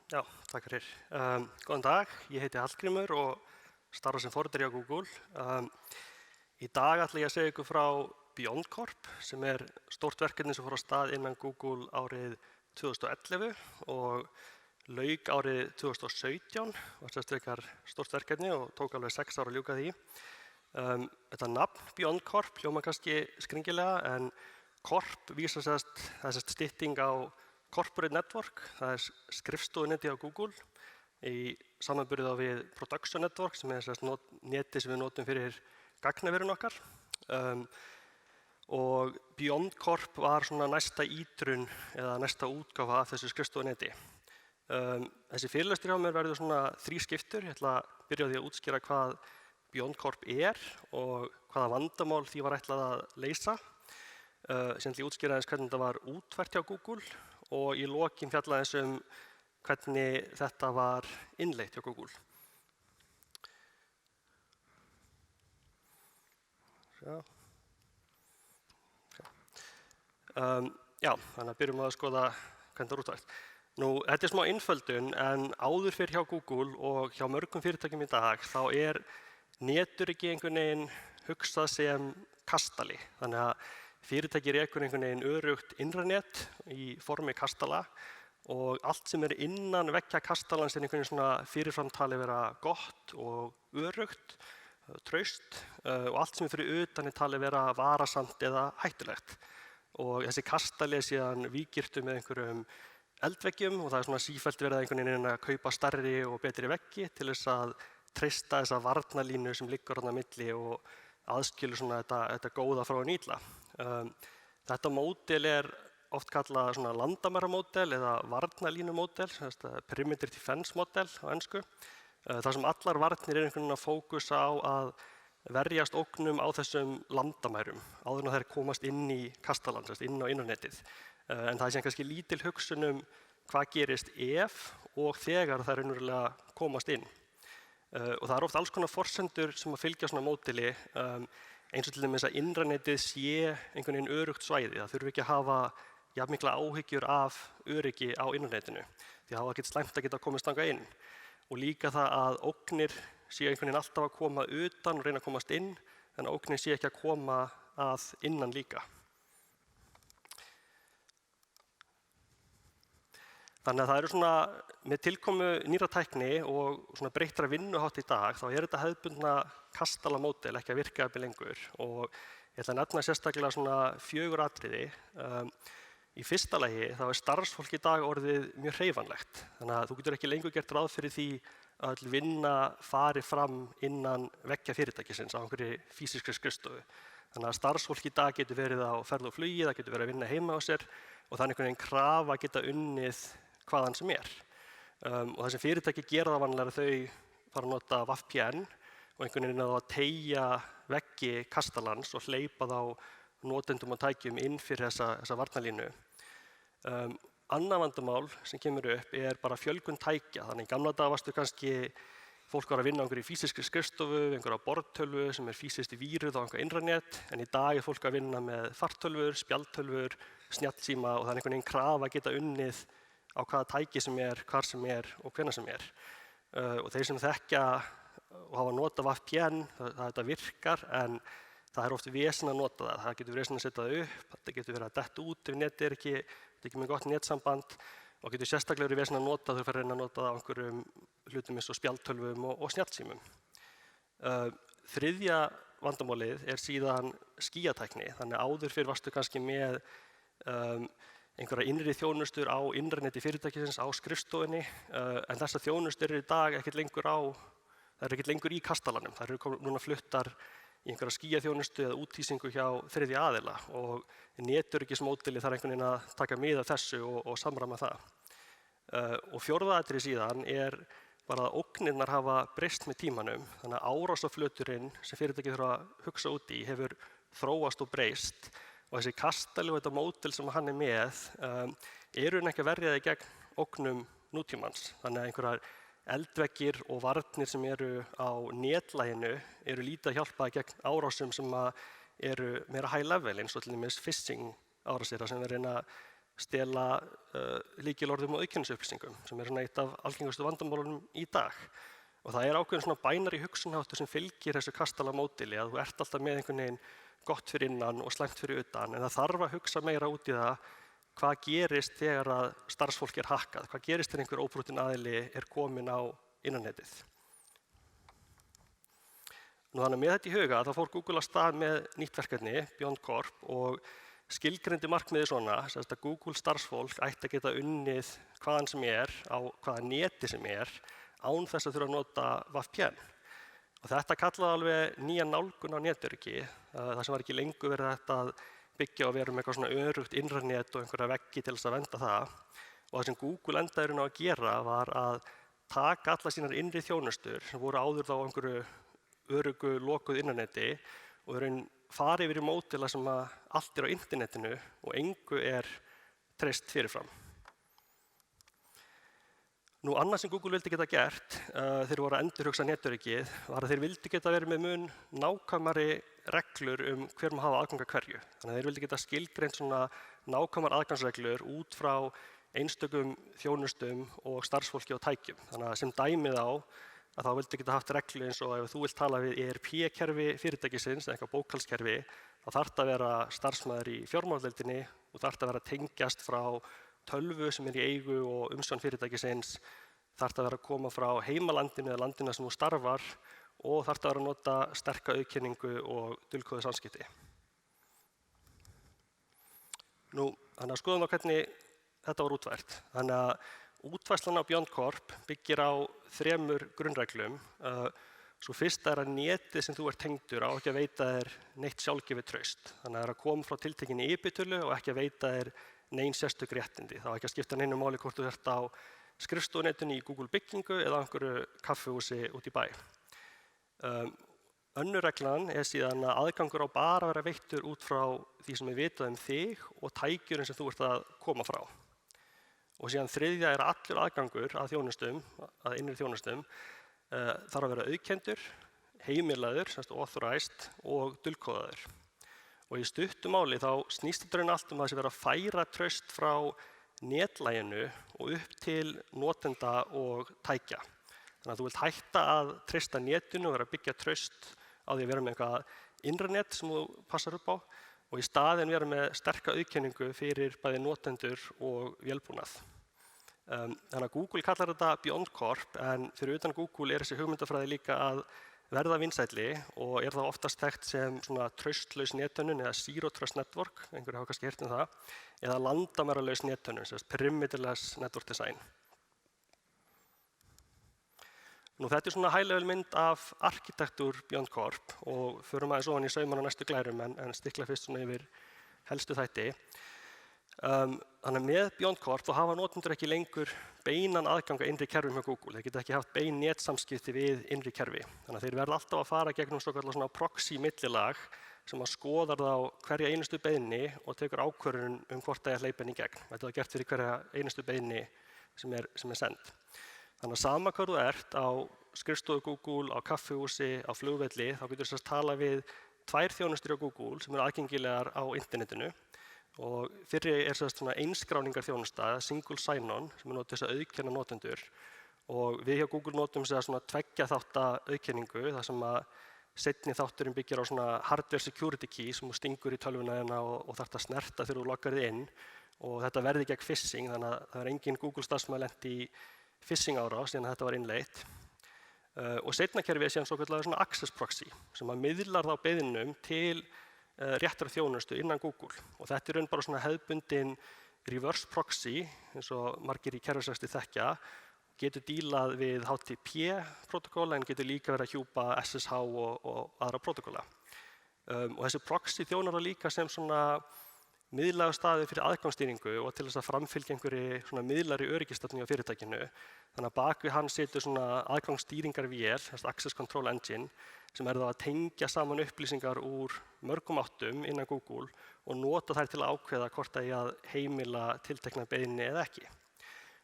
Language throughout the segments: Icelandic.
Já, takk fyrir. Góðan dag, ég heiti Hallgrímur og starfa sem forritari á Google. Í dag ætla ég að segja ykkur frá BeyondCorp sem stórt verkefni sem fór á stað innan Google árið 2011 og lauk árið 2017, var sérstaklega stórt verkefni og tók alveg 6 ár að ljúka því. Þetta nafn BeyondCorp hljómar kannski skringilega en Corp vísar þessast stytting á Corporate Network, það skrifstofuneti á Google í samanburði þá við Production Network sem neti sem við notum fyrir gagnaverun okkar. Og BeyondCorp var svona næsta ítrun eða næsta útgáfa af þessu skrifstofuneti. Þessi fyrirlestur hjá mér verður svona þrískiptur. Ég ætla að byrja á því að útskýra hvað BeyondCorp og hvaða vandamál því var ætlað að leysa. Síðan ætla ég að útskýra aðeins hvernig þetta var útfært hjá Google og í lokin fjalla aðeins hvernig þetta var innleitt hjá Google. Þannig að byrjum að skoða hvernig það er útfært. Þetta smá einföldun en áður fyrr hjá Google og hjá mörgum fyrirtækjum í dag þá netöryggi einhvern veginn hugsað sem kastali. Þannig að fyrirtæki rekur einhvern veginn örugt innranet í formi kastala og allt sem innan veggja kastalans einhvern veginn svona fyrirfram talið vera gott og örugt, traust og allt sem fyrir utan talið vera varasamt eða hættulegt. Og þessi kastali síðan víggirtur með einhverjum eldveggjum og það svona sífellt verið einhvern veginn að kaupa stærri og betri veggi til þess að treysta þessa varnarlínu sem liggur þarna á milli og aðskilur svona þetta góða frá hinu illa. Þetta módel oft kallað svona landamæramódel eða varnarlínumódel, perimeter defense model á ensku. Þar sem allar varnir einhvern veginn að fókusa á að verjast ógnum á þessum landamærum áður en þær komast inn í kastalann, inn á internetið. En það síðan kannski lítil hugsun hvað gerist ef og þegar þær raunverulega komast inn. Og það oft alls konar forsendur sem að fylgja svona módeli, eins og til dæmis að innranetið sé einhvern veginn örugt svæði. Það þurfi ekki að hafa jafn mikla áhyggjur af öryggi á internetinu, því að það var ekkert slæmt að geta komist þangað inn. Og líka það að ógnir sé einhvern veginn alltaf að koma utan og reyna að komast inn, en að ógnir sé ekki að koma að innan líka. Þannig að það svona, með tilkomu nýrra tækni og svona breyttra vinnuhátt í dag, þá þetta hefðbundna kastalamódel ekki að virka lengur. Og ég ætla að nefna sérstaklega svona 4 atriði. Í fyrsta lagi þá starfsfólk í dag orðið mjög hreyfanlegt. Þannig að þú getur ekki lengur gert ráð fyrir því að öll vinna fari fram innan veggja fyrirtækisins á einhverri físískri skrifstofu. Þannig að starfsfólk í dag getur verið á ferð og flugi, það getur verið að vinna heima á sér og það einhvern veginn krafa að geta unnið hvaðan sem og það sem fyrirtæki gera það vanlega þau fara að nota VPN og einhvern veginn að teygja veggi kastalans og hleypa þá notendum og tækjum inn fyrir þessa varnarlínu. Annað vandamál sem kemur upp bara fjölgun tækja. Þannig í gamla daga varstu kannski fólk var að vinna á einhverju físískri skrifstofu, einhverja borðtölvu sem físískt víruð á einhver innranet, en í dag fólk að vinna með fartölvur, spjaldtölvur, snjallsíma og það einhvern veginn krafa að geta unnið á hvaða tæki sem hvar sem og hvenær sem og þeir sem þekkja og hafa notað VPN, þetta virkar en það oft vesen að nota það. Það getur verið vesen að setja það upp, þetta getur verið að detta út ef netið ekki með gott netsamband og getur sérstaklega verið vesen að nota þau fyrir að reyna að nota það á einhverjum hlutum eins og spjaldtölvum og snjallsímum. Þriðja vandamálið síðan skýjatækni, þannig áður fyrr varstu kannski með einhverja innri þjónustur á innraneti fyrirtækisins á skrifstofunni, en þessar þjónustur í dag ekkert lengur í kastalanum. Þær núna fluttar í einhverja skýjaþjónustu eða úthýsingu hjá þriðja aðila og netöryggismódeli þarf einhvern veginn að taka mið af þessu og samræma það. Og fjórða atriði síðan bara að ógnirnar hafa breyst með tímanum, þannig að árásarflöturinn sem fyrirtæki þurfa að hugsa út í hefur þróast og breyst. Og þessi kastali og þetta módel sem hann með ekki að verja þig gegn ógnum nútímans. Þannig að einhverjar eldveggir og varnir sem á netlæginu lítið að hjálpa gegn árásum sem meira high level eins og til dæmis phishing árásir sem reyna stela lykilorðum og auðkennisupplýsingum sem er svona eitt af algengustu vandamálunum í dag. Og það er ákveðin svona bænari hugsunarháttur sem fylgir þessu kastala-módeli að þú ert alltaf með einhvern veginn gott fyrir innan og slæmt fyrir utan, en það þarf að hugsa meira út í það hvað gerist þegar að starfsfólk er hakkað, hvað gerist þegar einhver óbrotinn aðili er kominn á innanetið. Þannig að með þetta í huga þá fór Google af stað með nýtt verkefni, BeyondCorp, og skilgreindi markmiðið svona, að Google starfsfólk ætti að geta unnið hvaðan sem er, á hvaða neti sem er, án þess að þurfa að nota VPN. Og þetta kallaði alveg nýja nálgun á netöryggi, það sem var ekki lengur verið þetta að byggja og vera með eitthvað svona örugt innranet og einhverja veggi til þess að vernda það. Og það sem Google endaði að gera var að taka alla sínar innri þjónustur sem voru áður þá á einhverju örugu lokuð innaneti og fara yfir í módela sem að allt er á internetinu og engu er treyst fyrirfram. Annað sem Google vildi geta gert þegar þeir voru að endurhugsa netöryggið var að þeir vildi geta verið með mun nákvæmari reglur hver má hafa aðgang að hverju. Þannig að þeir vildi geta skilgreint svona nákvæmar aðgangsreglur út frá einstökum þjónustum og starfsfólki og tækjum. Þannig að sem dæmið á að þá vildi geta haft reglu eins og ef þú vilt tala við ERP-kerfi fyrirtækisins eða eitthvað bókhaldskerfi, þá þarf að vera starfsmaður í fjármáladeildinni og þarf að vera að tengjast frá tölvu sem er í eigu og umsjón fyrirtækisins, þarf að vera að koma frá heimalandinu eða landinu sem þú starfar og þarf að vera að nota sterka auðkenningu og dulkóðuð samskipti. Þannig að skoðum hvernig þetta var útfært. Þannig að útfærslan á BeyondCorp byggir á 3 grunnreglum. Svo fyrsta er að netið sem þú ert tengdur á ekki að veita þér neitt sjálfgefið traust. Þannig að það er að koma frá tiltekinni IP-tölu og ekki að veita þér nein sérstök réttindi. Það var ekki að skipta neinu máli hvort þú ert á skrifstofunetinu í Google byggingu eða einhverju kaffihúsi út í bæ. Önnur reglan er síðan að aðgangur á bara að vera veittur út frá því sem er vitað þig og tækjurinn sem þú ert að koma frá. Og síðan þriðja er að allur aðgangur að þjónustum, að innri þjónustum, þarf að vera auðkenndur, heimilaður, authorized og dulkóðaður. Og í stuttu máli þá snýst þetta allt að það sé vera að færa traust frá netlæginu og upp til notenda og tækja. Þannig að þú vilt hætta að treysta netinu og vera að byggja traust á því að vera með eitthvað intranet sem þú passar upp á og í staðinn vera með sterka auðkenningu fyrir bæði notendur og vélbúnað. Þannig að Google kallar þetta BeyondCorp en fyrir utan Google er þessi hugmyndafræði líka að verða vinsælli og er það oftast þekkt sem svona traustlaus netönnun eða Zero Trust Network, einhverju hafa kannski heyrt það, eða landamæralaus netönnun, perimeterless network design. Þetta er svona high-level mynd af arkitektúr BeyondCorp og förum aðeins ofan í saumana á næstu glærum en stikla fyrst svona yfir helstu þætti. Þannig að með BeyondCorp þá hafa notendur ekki lengur beinan aðgang að innri kerfum hjá Google. Þeir geta ekki haft bein netsamskipti við innri kerfi. Þannig að þeir verða alltaf að fara gegnum svona proxy millilag sem að skoðar þá hverja einustu beiðni og tekur ákvörðun hvort það er hleypa henni í gegn. Þetta er gert fyrir hverja einustu beiðni sem er send. Þannig að sama hvar þú ert á skrifstofu Google, á kaffihúsi, á flugvelli, þá getur þú tala við 2 þjónustur á Google sem eru aðgengilegar á internetinu. Og fyrri er svona einskráningar þjónusta, single sign-on, sem er notið þess að auðkenna notendur. Og við hjá Google notum þess að svona 2 þátta auðkenningu, þar sem að seinni þátturinn byggir á svona hardware security key sem þú stingur í tölvuna þarna og þarft að snerta þegar þú loggar þig inn. Og þetta verði gegn phishing, þannig að það er engin Google starfsmaður lent í phishing árás síðan þetta var innleitt. Og seinna kerfið er síðan svokallaður svona access proxy, sem að miðlar þá beiðnum til réttrar þjónustu innan Google. Og þetta er bara svona hefðbundin reverse proxy, eins og margir í kerfisrekstri þekkja, getur dílað við HTTP-protokolla en getur líka verið að hjúpa SSH og aðra protokolla. Og þessi proxy þjónar það líka sem svona miðlægur staður fyrir aðgangsstýringu og til þess að framfylgja einhverju svona miðlægri öryggistefnu á fyrirtækinu. Þannig að bak við hann situr svona aðgangsstýringarvél, Access Control Engine, sem er þá að tengja saman upplýsingar úr mörgum áttum innan Google og nota þær til að ákveða hvort það eigi að heimila tiltekna beiðni eða ekki.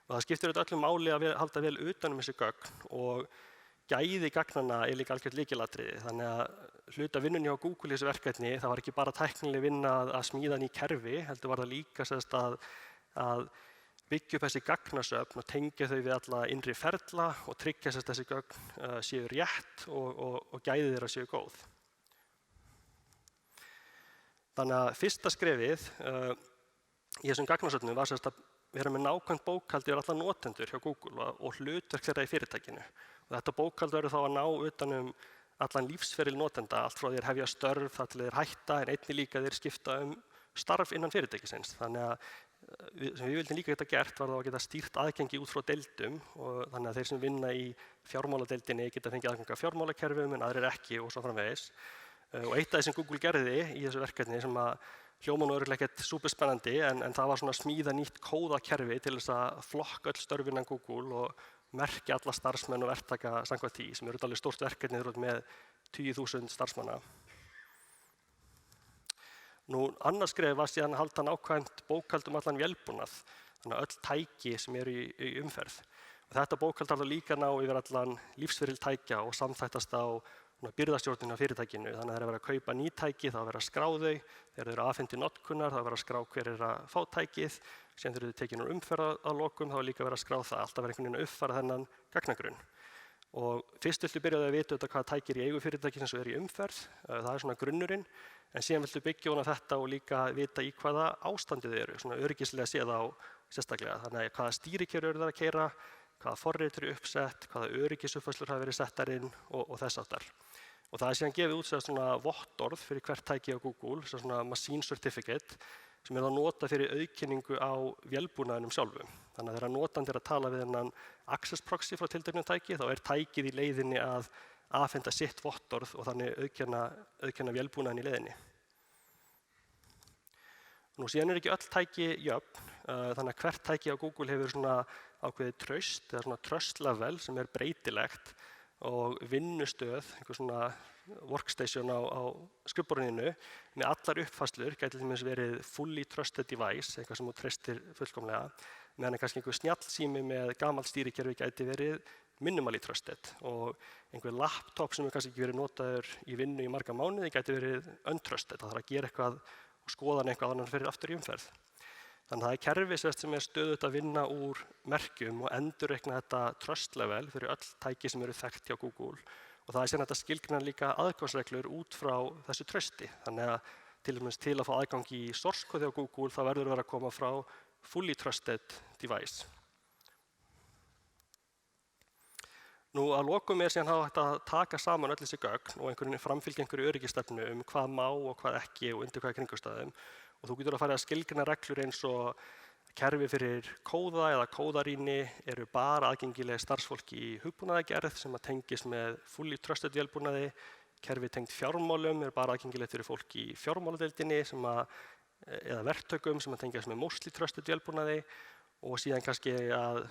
Og það skiptir auðvitað öllu máli að halda vel utan þessi gögn og gæði gagnanna er líka algjört lykilatriði. Þannig að hluta vinnunni á Google í þessu verkefni, það var ekki bara tæknileg vinna að smíða ný kerfi, heldur var það líka að að byggja upp þessi gagnasöfn og tengja þau við alla innri ferla og tryggja að þessi gögn séu rétt og gæði þeirra séu góð. Þannig að fyrsta skrefið í þessum gagnasöfnum var að vera með nákvæmt bókhald yfir alla notendur hjá Google og hlutverk þeirra í fyrirtækinu. Og þetta bókhald verður þá að ná utan allan lífsferil notenda, allt frá því þeir hefja störf þar til þeir hætta, en einnig líka þeir skipta starf innan fyrirtækisins. Þannig að sem við vildum líka geta gert var þá að geta stýrt aðgengi út frá deildum, og þannig að þeir sem vinna í fjármáladeildinni geta fengið aðgang að fjármálakerfum en aðrir ekki og svo framvegis. Og eitt af því sem Google gerði í þessu verkefni sem að hljóma nú örugglega ekkert superspennandi, en það var svona að smíða nýtt kóðakerfi til þess að flokka öll störf innan Google og merkja alla starfsmenn og verktaka samkvæmt því, sem eru alveg stórt verkefni með 10.000 starfsmanna. Nú, annars skref var síðan að halda nákvæmt bókhald allan vélbúnað, þannig að öll tæki sem eru í umferð. Og þetta bókhald þarf líka ná yfir allan lífsferil tækja og samþættast á birgðastjórnin á fyrirtækinu. Þannig að það er að vera að kaupa ný tæki, þá er að vera að skrá þau, þegar þau eru afhent til notkunar, þá er að vera að skrá hver er að fá tækið, síðan þegar þau tekin úr umferð að lokum, þá er líka að vera að skrá það, alltaf vera einhvern veginn að uppfæra þennan gagnagrunn. Og fyrst viltu byrja að vita hvaða tæki í eigu fyrirtækisins og í umferð, það er svona grunnurinn, en síðan viltu byggja ofan á þetta og líka vita í hvaða ástandi þau eru, svona öryggislega séð á sérstaklega. Þannig að hvaða stýrikerfi eru það að keyra, hvaða forrit eru uppsett, hvaða öryggisuppfærslur hafa verið settar inn og þess háttar. Og það er síðan gefið út svona vottorð fyrir hvert tæki á Google, svona machine certificate, sem er að nota fyrir auðkenningu á vélbúnaðinum sjálfum. Þannig að þegar notandi er að tala við þennan access proxy frá tilteknu tæki, þá er tækið í leiðinni að afhenda sitt vottorð og þannig auðkenna vélbúnaðinn í leiðinni. Nú síðan ekki öll tæki jöfn, þannig að hvert tæki á Google hefur svona ákveðið traust, eða svona trust level sem er breytilegt, og vinnustöð, einhver svona workstation á skrifborðinu með allar uppfærslur, gæti til dæmis verið fully trusted device, eitthvað sem þú treystir fullkomlega, meðan kannski einhver snjallsími með gamalt stýrikerfi gæti verið minimally trusted, og einhver laptop sem kannski ekki verið notaður í vinnu í marga mánuði gæti verið untrusted, það þarf að gera eitthvað og skoða eitthvað annan fyrir aftur í umferð. Þannig að það er kerfi sem er stöðugt að vinna úr merkjum og endurreikna þetta trust level fyrir öll tæki sem eru þekkt hjá Google. Og það er síðan þetta skilgreina líka aðgangsreglur út frá þessu trausti. Þannig að til að fá aðgang í source code á Google þá verður að vera að koma frá fully trusted device. Nú að lokum síðan hægt að taka saman öll þessi gögn og framfylgja einhverju öryggisstefnu hvað má og hvað ekki og undir hvaða kringumstæðum. Og þú getur að fara að skilgreina reglur eins og kerfi fyrir kóða eða kóðarýni eru bara aðgengileg starfsfólki í hugbúnaðargerð sem að tengist með fully trusted vélbúnaði. Kerfi tengt fjármálum er bara aðgengilegt fyrir fólk í fjármáladeildinni eða verktökum sem að tengjast með mostly trusted vélbúnaði. Og síðan kannski að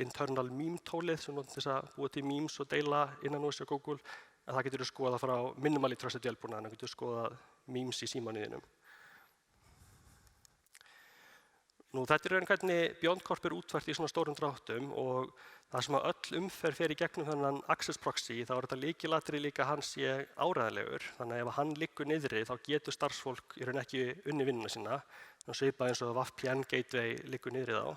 internal meme tólið sem notum þess að búa til memes og deila innan úr sér Google. Það getur þú skoða frá minimally trusted vélbúnaðin og getur skoða memes í símanniðinum. Nú, þetta er hvernig BeyondCorp er útfært í svona stórum dráttum og það sem að öll umferð fer í gegnum þennan access proxy, þá er þetta lykilatriði líka hans sé áreiðanlegur. Þannig að ef hann liggur niðri þá getur starfsfólk í raun ekki unnið vinnuna sína. Svipað eins og VPN gateway liggur niðri þá.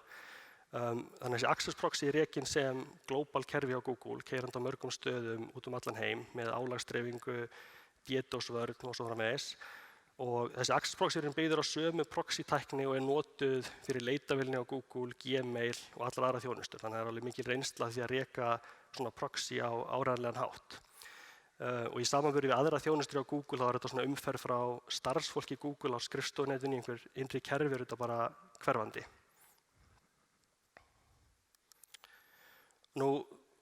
Þannig að þessi access proxy er rekinn sem global kerfi á Google, keyrandi á mörgum stöðum út allan heim með álagsdreifingu, DDoS-vörn og svo framvegis. Og þessi access proxy er byggður á sömu proxy-tækni og er notuð fyrir leitavélni á Google, Gmail og allar aðra þjónustur. Þannig að það er alveg mikil reynsla því að reka svona proxy á áreiðanlegan hátt. Og í samanburði við aðra þjónustur á Google þá er þetta svona umferð frá starfsfólki Google á skrifstofunetinni, einhver innri kerfi er þetta bara hverfandi. Nú,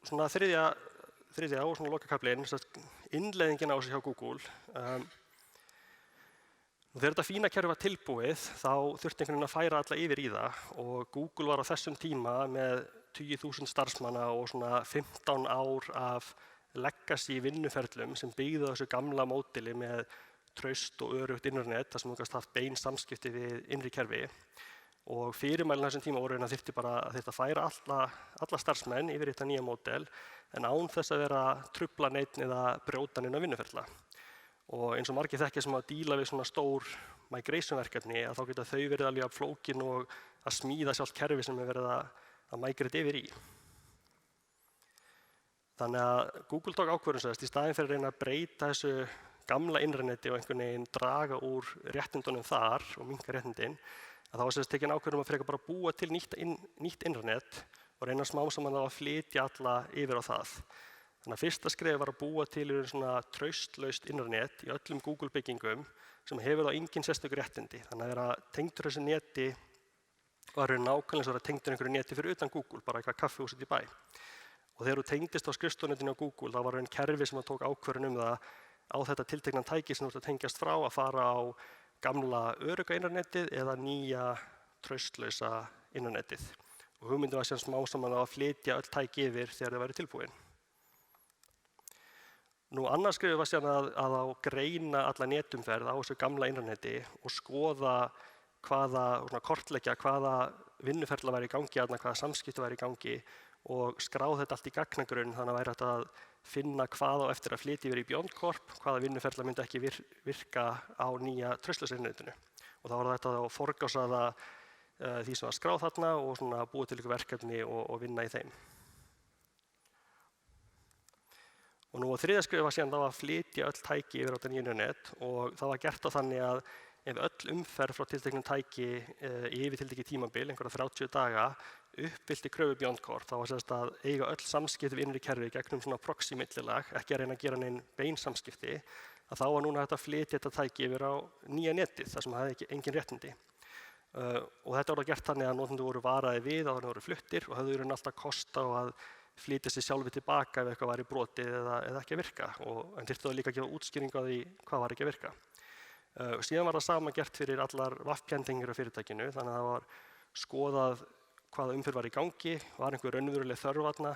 svona þriðja og svona lokakaflinn, innleiðingin á sig hjá Google. Þegar þetta fína kerfi var tilbúið, þá þurfti einhvern veginn að færa alla yfir í það og Google var á þessum tíma með 10.000 starfsmanna og svona 15 ár af legacy vinnuferlum sem byggðu á þessu gamla módeli með traust og öruggt internet, þar sem þú gast haft bein samskipti við innri kerfi. Og fyrirmælin á þessum tíma voru að þyrfti að færa alla starfsmenn yfir í þetta nýja módel en án þess að vera trufla neinn eða brjóta neina vinnuferla. Og eins og margir þekkja sem að díla við svona stór migration-verkefni, að þá geta þau verið alveg jafn flókin og að smíða sjálft kerfi sem verið að migrate yfir í. Þannig að Google tók ákvörðun í staðinn fyrir að reyna að breyta þessu gamla innræti og einhvern veginn draga úr réttindunum þar og minnka réttindin, að þá var tekin ákvörðun að frekar bara búa til nýtt innræt og reyna smám saman að flytja alla yfir á það. Þannig að fyrsta skrefið var að búa til svona traustlaust innræt í öllum Google byggingum sem hefur þá engin sérstök réttindi. Þannig að vera tengdur þessu neti var nákvæmlega eins og vera tengdur einhverju neti fyrir utan Google, bara eitthvað kaffihús úti í bæ. Og þegar þú tengdist á skrifstofnetinu á Google, þá var kerfi sem tók ákvörðun það á þetta tiltekna tæki sem þú ert að tengjast frá að fara á gamla örugga innrætið eða nýja traustlausa innrætið. Og hugmyndin var síðan smám saman að flytja öll tæki yfir þegar þau væru tilbúin. Annars skrefið var síðan að greina alla netumferð á þessu gamla innræti og skoða kortleggja hvaða vinnuferla væri í gangi, hvaða samskipti væri í gangi og skráð þetta allt í gagnagrunn þannig að væri hægt að finna hvað á eftir að flytja yfir í BeyondCorp, hvaða vinnuferla myndi ekki virka á nýja traustlausa innrætinu. Og þá var þetta að forgásaða því sem var skráð þarna og búa til ykkur verkefni og vinna í þeim. Og á þriðja skrefið var síðan að flytja öll tæki yfir á þetta nýja innræt og það var gert á þannig að ef öll umferð frá tilteknum tæki yfir tiltekið tímabil, einhverja 30 daga, uppfyllti kröfu BeyondCorp, þá var að eiga öll samskipti við innri kerfi gegnum svona proxy millilag, ekki að reyna að gera nein bein samskipti, að þá var núna hægt að flytja þetta tæki yfir á nýja netið, þar sem það hefði engin réttindi. Og þetta var gert þannig að notendur voru varaði við áður en voru fluttir og höfðu í raun alltaf kost á að flytja sig sjálfur tilbaka ef eitthvað var í brotið eða ekki að virka, en þyrftu þá líka að gefa útskýringu á því hvað var ekki að virka. Síðan var það sama gert fyrir allar VAF-kenningar á fyrirtækinu, þannig að það var skoðað hvaða umferð var í gangi, var einhver raunveruleg þörf þarna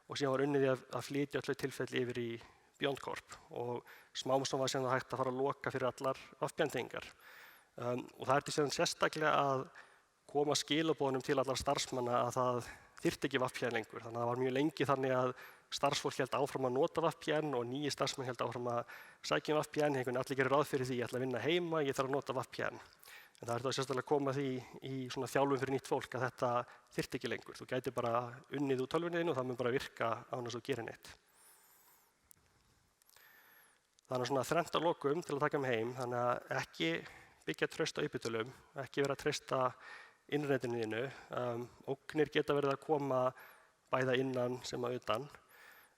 og síðan var unnið að flytja öllu tilfelli yfir í BeyondCorp og smám saman var síðan hægt að fara að loka fyrir allar VAF-kenningar. Og það ertu síðan sérstaklega að koma skilaboðunum til allar starfsmanna að það þyrfti ekki VPN lengur. Þannig að það var mjög lengi þannig að starfsfólk hélt áfram að nota VPN og nýi starfsmenn hélt áfram að sækja VPN. Allir gerir ráð fyrir því, ég ætla að vinna heima, ég þarf að nota VPN. En það er þá sérstaklega að koma því í svona þjálfun fyrir nýtt fólk að þetta þyrfti ekki lengur. Þú gæti bara unnið úr tölvunniðinu og það mun bara virka án þess að gera neitt. Þannig að svona þrennt að lokum til að taka mig heim. Þannig að ekki byggja traust á uppbytulum, ekki vera að treysta innrætinu þínu. Ógnir geta verið að koma bæða innan sem að utan.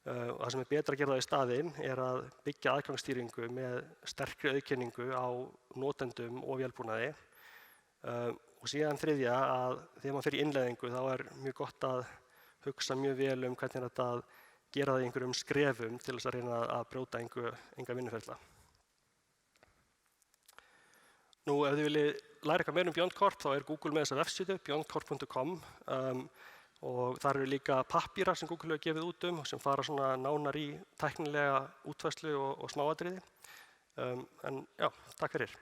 Og það sem er betra að gera það í staðinn er að byggja aðgangsstýringu með sterkri auðkenningu á notendum og vélbúnaði. Og síðan þriðja að þegar maður fer í innleiðingu þá er mjög gott að hugsa mjög vel hvernig er þetta að gera það í einhverjum skrefum til þess að reyna að brjóta enga vinnuferla. Ef þið viljið læra eitthvað meira BeyondCorp þá er Google með þessa vefsíðu, beyondcorp.com og þar eru líka pappírar sem Google hefur gefið út sem fara svona nánar í tæknilega útfærslu og smáatriði. En já, takk fyrir.